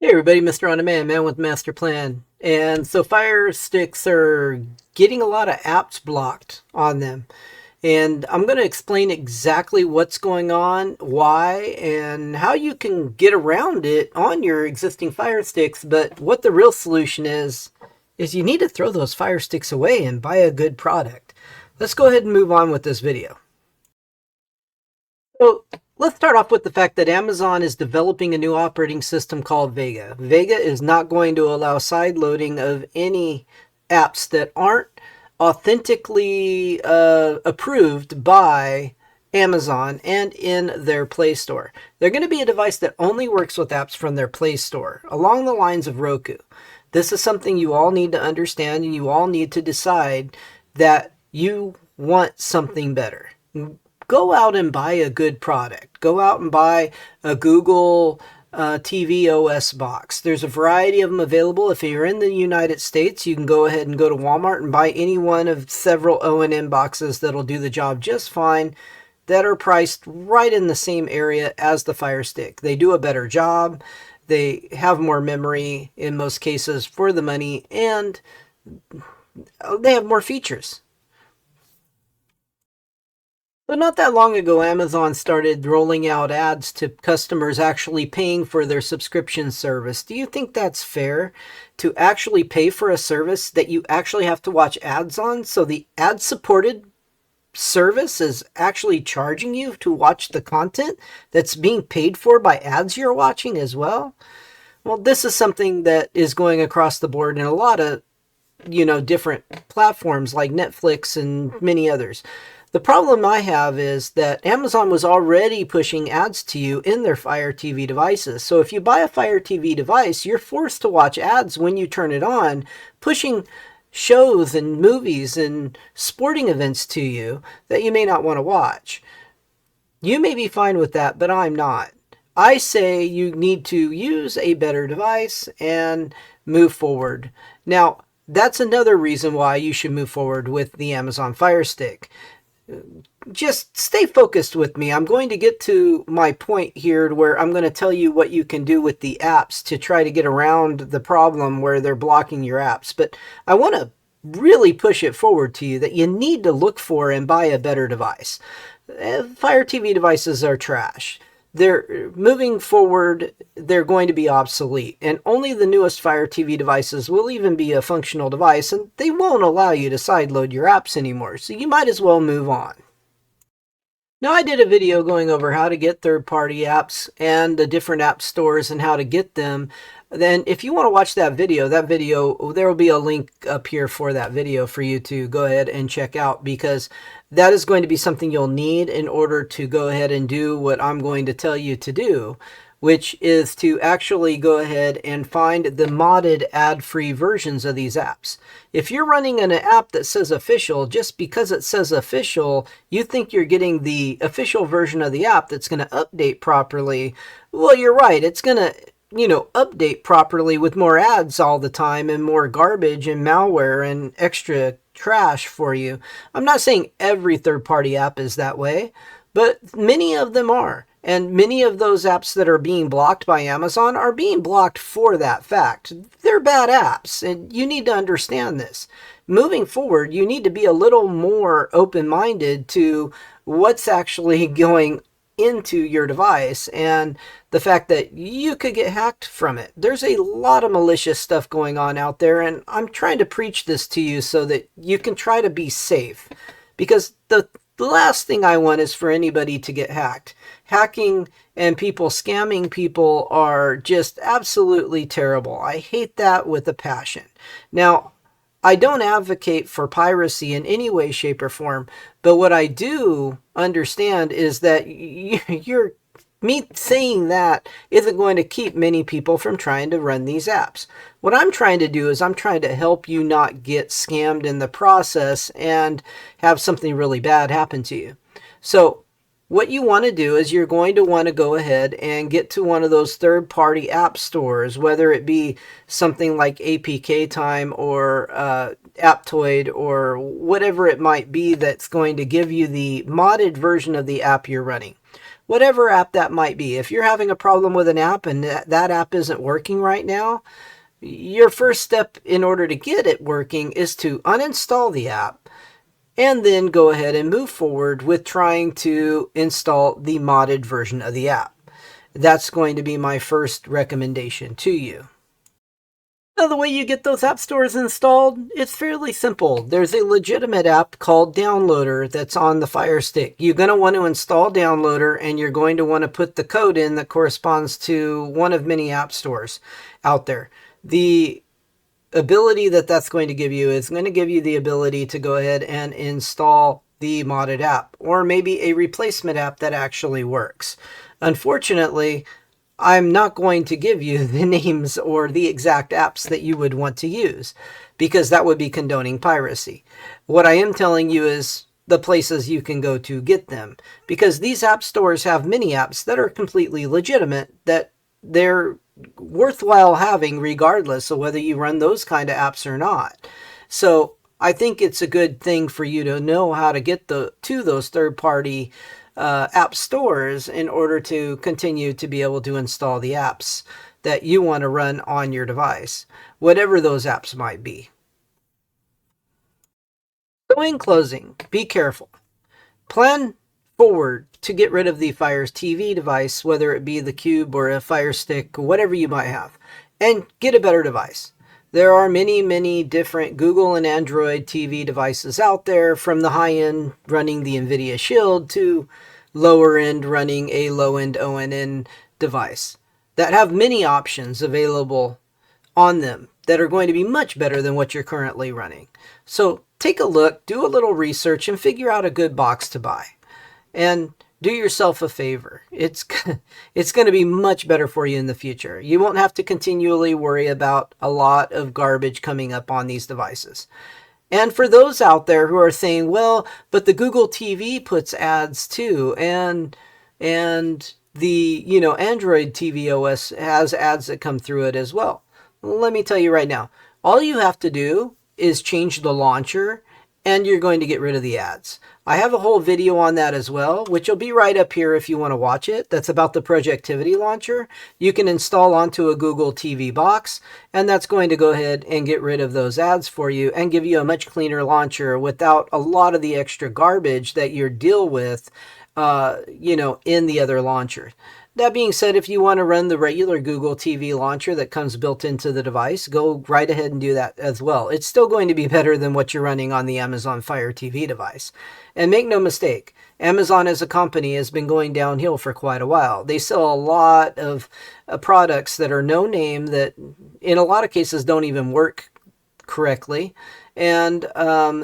Hey everybody, Mr. On Demand, man with master plan. And so Fire Sticks are getting a lot of apps blocked on them. And I'm going to explain exactly what's going on, why, and how you can get around it on your existing Fire Sticks. But what the real solution is you need to throw those Fire Sticks away and buy a good product. Let's go ahead and move on with this video. So let's start off with the fact that Amazon is developing a new operating system called Vega. Vega is not going to allow side loading of any apps that aren't authentically approved by Amazon and in their Play Store. They're going to be a device that only works with apps from their Play Store, along the lines of Roku. This is something you all need to understand, and you all need to decide that you want something better. Go out and buy a good product. Go out and buy a Google TV OS box. There's a variety of them available. If you're in the United States, you can go ahead and go to Walmart and buy any one of several O&M boxes that'll do the job just fine, that are priced right in the same area as the Fire Stick. They do a better job. They have more memory in most cases for the money, and they have more features. But not that long ago, Amazon started rolling out ads to customers actually paying for their subscription service. Do you think that's fair to actually pay for a service that you actually have to watch ads on? So the ad-supported service is actually charging you to watch the content that's being paid for by ads you're watching as well? Well, this is something that is going across the board in a lot of, different platforms like Netflix and many others. The problem I have is that Amazon was already pushing ads to you in their Fire TV devices. So if you buy a Fire TV device, you're forced to watch ads when you turn it on, pushing shows and movies and sporting events to you that you may not want to watch. You may be fine with that, but I'm not. I say you need to use a better device and move forward. Now, that's another reason why you should move forward with the Amazon Fire Stick. Just stay focused with me. I'm going to get to my point here where I'm going to tell you what you can do with the apps to try to get around the problem where they're blocking your apps. But I want to really push it forward to you that you need to look for and buy a better device. Fire TV devices are trash. They're moving forward, they're going to be obsolete, and only the newest Fire TV devices will even be a functional device, and they won't allow you to sideload your apps anymore, so you might as well move on. Now, I did a video going over how to get third-party apps and the different app stores and how to get them. Then if you want to watch that video, there will be a link up here for that video for you to go ahead and check out, because that is going to be something you'll need in order to go ahead and do what I'm going to tell you to do, which is to actually go ahead and find the modded ad-free versions of these apps. If you're running an app that says official, just because it says official, you think you're getting the official version of the app that's going to update properly. Well, you're right. It's going to update properly with more ads all the time and more garbage and malware and extra trash for you. I'm not saying every third-party app is that way, but many of them are. And many of those apps that are being blocked by Amazon are being blocked for that fact. They're bad apps, and you need to understand this. Moving forward, you need to be a little more open-minded to what's actually going into your device and the fact that you could get hacked from it. There's a lot of malicious stuff going on out there, and I'm trying to preach this to you so that you can try to be safe, because the last thing I want is for anybody to get hacked. Hacking and people scamming people are just absolutely terrible. I hate that with a passion. Now, I don't advocate for piracy in any way, shape, or form, but what I do understand is that me saying that isn't going to keep many people from trying to run these apps. What I'm trying to do is I'm trying to help you not get scammed in the process and have something really bad happen to you. So what you want to do is you're going to want to go ahead and get to one of those third-party app stores, whether it be something like APK Time or Aptoid or whatever it might be that's going to give you the modded version of the app you're running. whatever app that might be. If you're having a problem with an app and that app isn't working right now, your first step in order to get it working is to uninstall the app and then go ahead and move forward with trying to install the modded version of the app. That's going to be my first recommendation to you. Now, the way you get those app stores installed, it's fairly simple. There's a legitimate app called Downloader that's on the Fire Stick. You're going to want to install Downloader, and you're going to want to put the code in that corresponds to one of many app stores out there. The ability that that's going to give you is going to give you the ability to go ahead and install the modded app, or maybe a replacement app that actually works. Unfortunately, I'm not going to give you the names or the exact apps that you would want to use, because that would be condoning piracy. What I am telling you is the places you can go to get them, because these app stores have many apps that are completely legitimate, that they're worthwhile having regardless of whether you run those kind of apps or not. So I think it's a good thing for you to know how to get to those third-party app stores in order to continue to be able to install the apps that you want to run on your device, whatever those apps might be. So in closing, be careful. Plan forward to get rid of the Fire TV device, whether it be the Cube or a Fire Stick, whatever you might have, and get a better device. There are many different Google and Android TV devices out there, from the high-end running the NVIDIA Shield to lower-end running a low-end ONN device that have many options available on them that are going to be much better than what you're currently running. So take a look, do a little research, and figure out a good box to buy. And do yourself a favor. It's going to be much better for you in the future. You won't have to continually worry about a lot of garbage coming up on these devices. And for those out there who are saying, well, but the Google TV puts ads too, and the Android TV OS has ads that come through it as well. Let me tell you right now, all you have to do is change the launcher, and you're going to get rid of the ads. I have a whole video on that as well, which will be right up here if you want to watch it. That's about the Projectivity launcher. You can install onto a Google TV box, and that's going to go ahead and get rid of those ads for you and give you a much cleaner launcher without a lot of the extra garbage that you deal with, in the other launcher. That being said, if you want to run the regular Google TV launcher that comes built into the device, go right ahead and do that as well. It's still going to be better than what you're running on the Amazon Fire TV device. And make no mistake, Amazon as a company has been going downhill for quite a while. They sell a lot of products that are no name, that in a lot of cases don't even work correctly. And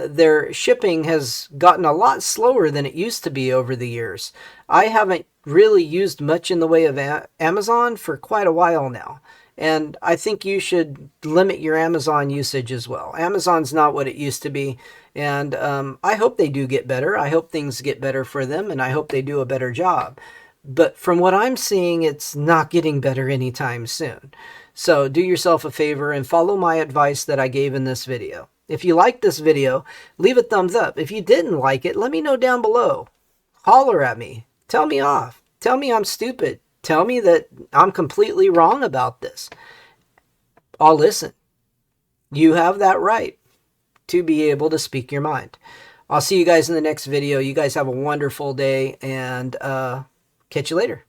their shipping has gotten a lot slower than it used to be over the years. I haven't really used much in the way of Amazon for quite a while now. And I think you should limit your Amazon usage as well. Amazon's not what it used to be. And I hope they do get better. I hope things get better for them, and I hope they do a better job. But from what I'm seeing, it's not getting better anytime soon. So do yourself a favor and follow my advice that I gave in this video. If you liked this video, leave a thumbs up. If you didn't like it, let me know down below. Holler at me. Tell me off. Tell me I'm stupid. Tell me that I'm completely wrong about this. I'll listen. You have that right to be able to speak your mind. I'll see you guys in the next video. You guys have a wonderful day, and catch you later.